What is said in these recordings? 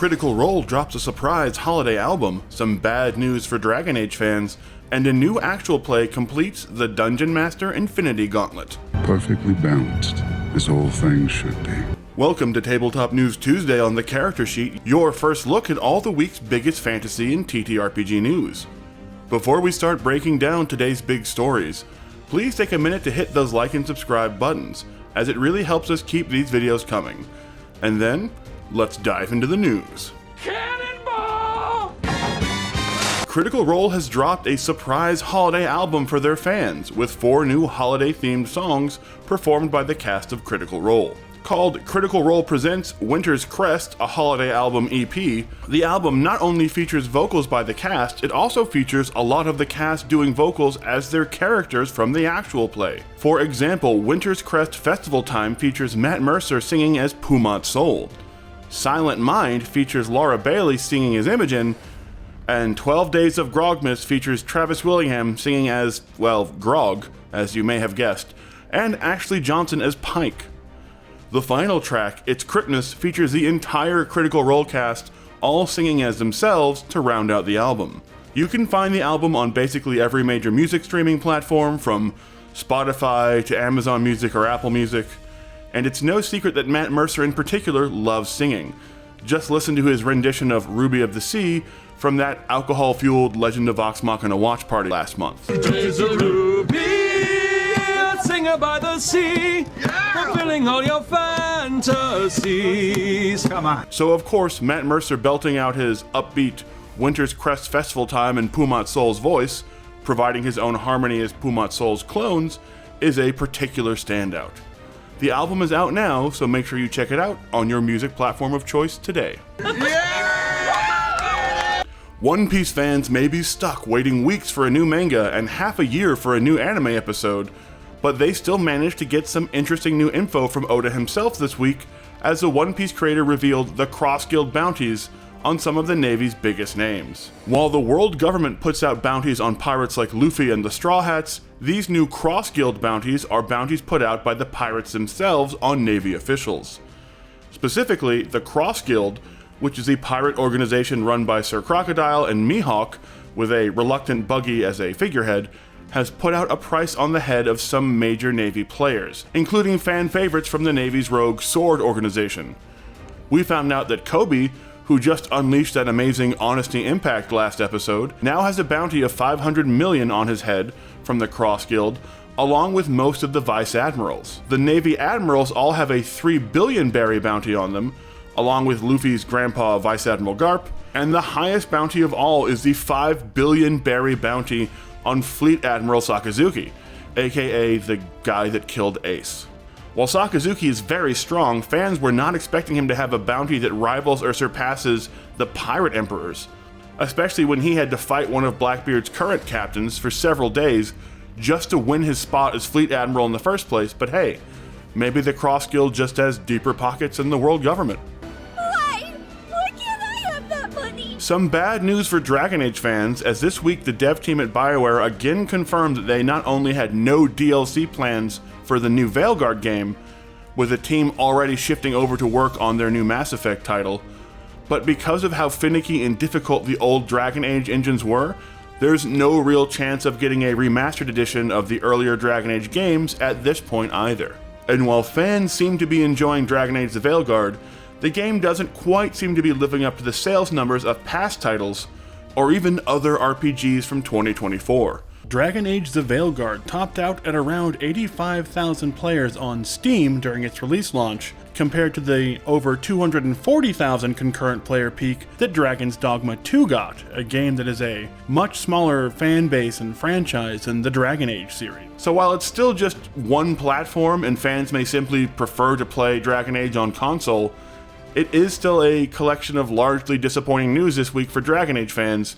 Critical Role drops a surprise holiday album, some bad news for Dragon Age fans, and a new actual play completes the Dungeon Master Infinity Gauntlet. Perfectly balanced, as all things should be. Welcome to Tabletop News Tuesday on the Character Sheet, your first look at all the week's biggest fantasy and TTRPG news. Before we start breaking down today's big stories, please take a minute to hit those like and subscribe buttons, as it really helps us keep these videos coming. And then, let's dive into the news. Cannonball! Critical Role has dropped a surprise holiday album for their fans, with 4 new holiday-themed songs performed by the cast of Critical Role. Called Critical Role Presents Winter's Crest, a holiday album EP, the album not only features vocals by the cast, it also features a lot of the cast doing vocals as their characters from the actual play. For example, Winter's Crest Festival Time features Matt Mercer singing as Pumat Sol. Silent Mind features Laura Bailey singing as Imogen, and 12 Days of Grogmas features Travis Willingham singing as, well, Grog, as you may have guessed, and Ashley Johnson as Pike. The final track, It's Critmas, features the entire Critical Role cast all singing as themselves to round out the album. You can find the album on basically every major music streaming platform, from Spotify to Amazon Music or Apple Music, and it's no secret that Matt Mercer in particular loves singing. Just listen to his rendition of Ruby of the Sea from that alcohol-fueled Legend of Vox Machina watch party last month. There's a ruby, a singer by the sea, fulfilling all your fantasies. Come on. So of course, Matt Mercer belting out his upbeat Winter's Crest Festival Time in Pumat Sol's voice, providing his own harmony as Pumat Sol's clones, is a particular standout. The album is out now, so make sure you check it out on your music platform of choice today. One Piece fans may be stuck waiting weeks for a new manga and half a year for a new anime episode, but they still managed to get some interesting new info from Oda himself this week, as the One Piece creator revealed the Cross Guild bounties on some of the Navy's biggest names. While the world government puts out bounties on pirates like Luffy and the Straw Hats, these new Cross Guild bounties are bounties put out by the pirates themselves on Navy officials. Specifically, the Cross Guild, which is a pirate organization run by Sir Crocodile and Mihawk, with a reluctant Buggy as a figurehead, has put out a price on the head of some major Navy players, including fan favorites from the Navy's rogue Sword organization. We found out that Kobe, who just unleashed that amazing Honesty Impact last episode, now has a bounty of 500 million on his head from the Cross Guild, along with most of the Vice Admirals. The Navy Admirals all have a 3 billion berry bounty on them, along with Luffy's grandpa Vice Admiral Garp, and the highest bounty of all is the 5 billion berry bounty on Fleet Admiral Sakazuki, aka the guy that killed Ace. While Sakazuki is very strong, fans were not expecting him to have a bounty that rivals or surpasses the Pirate Emperor's, especially when he had to fight one of Blackbeard's current captains for several days just to win his spot as Fleet Admiral in the first place. But hey, maybe the Cross Guild just has deeper pockets than the world government. Why can't I have that money? Some bad news for Dragon Age fans, as this week the dev team at BioWare again confirmed that they not only had no DLC plans for the new Veilguard game, with the team already shifting over to work on their new Mass Effect title, but because of how finicky and difficult the old Dragon Age engines were, there's no real chance of getting a remastered edition of the earlier Dragon Age games at this point either. And while fans seem to be enjoying Dragon Age the Veilguard, the game doesn't quite seem to be living up to the sales numbers of past titles, or even other RPGs from 2024. Dragon Age the Veilguard topped out at around 85,000 players on Steam during its release launch, compared to the over 240,000 concurrent player peak that Dragon's Dogma 2 got, a game that is a much smaller fan base and franchise than the Dragon Age series. So while it's still just one platform and fans may simply prefer to play Dragon Age on console, it is still a collection of largely disappointing news this week for Dragon Age fans,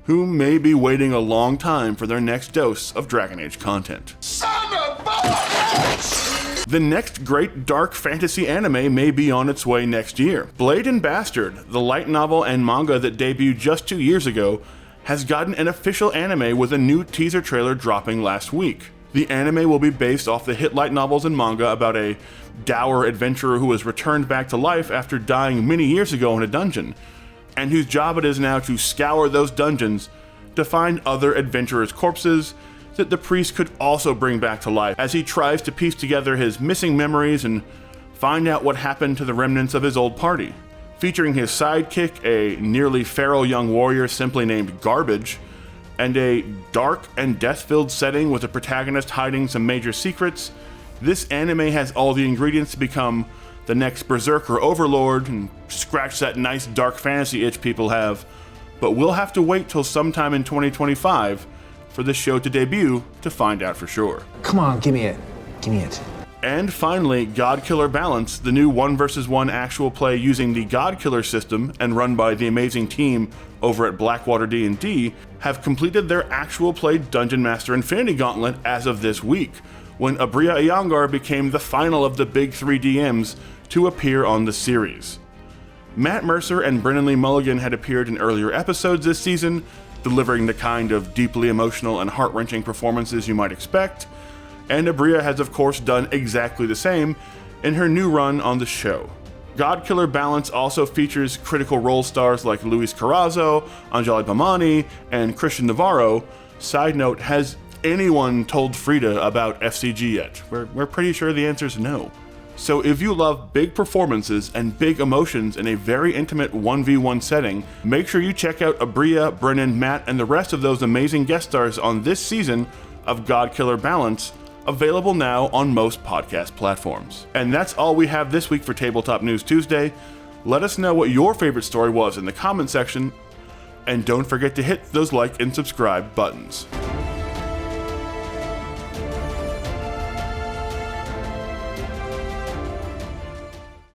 who may be waiting a long time for their next dose of Dragon Age content. Son of a bitch! The next great dark fantasy anime may be on its way next year. Blade and Bastard, the light novel and manga that debuted just 2 years ago, has gotten an official anime with a new teaser trailer dropping last week. The anime will be based off the hit light novels and manga about a dour adventurer who was returned back to life after dying many years ago in a dungeon, and whose job it is now to scour those dungeons to find other adventurers' corpses that the priest could also bring back to life as he tries to piece together his missing memories and find out what happened to the remnants of his old party. Featuring his sidekick, a nearly feral young warrior simply named Garbage, and a dark and death-filled setting with a protagonist hiding some major secrets, this anime has all the ingredients to become the next Berserker Overlord and scratch that nice dark fantasy itch people have, but we'll have to wait till sometime in 2025 for the show to debut to find out for sure. Come on, give me it. Give me it. And finally, Godkiller Balance, the new 1 vs. 1 actual play using the Godkiller system and run by the amazing team over at Blackwater D&D, have completed their actual play Dungeon Master Infinity Gauntlet as of this week, when Abria Iyengar became the final of the big 3 DMs to appear on the series. Matt Mercer and Brennan Lee Mulligan had appeared in earlier episodes this season, delivering the kind of deeply emotional and heart-wrenching performances you might expect, and Abria has of course done exactly the same in her new run on the show. Godkiller Balance also features critical role stars like Luis Carrazzo, Anjali Bhamani, and Christian Navarro. Side note, has anyone told Frida about FCG yet? We're pretty sure the answer is no. So if you love big performances and big emotions in a very intimate 1v1 setting, make sure you check out Abria, Brennan, Matt, and the rest of those amazing guest stars on this season of Godkiller Balance, available now on most podcast platforms. And that's all we have this week for Tabletop News Tuesday. Let us know what your favorite story was in the comment section, and don't forget to hit those like and subscribe buttons.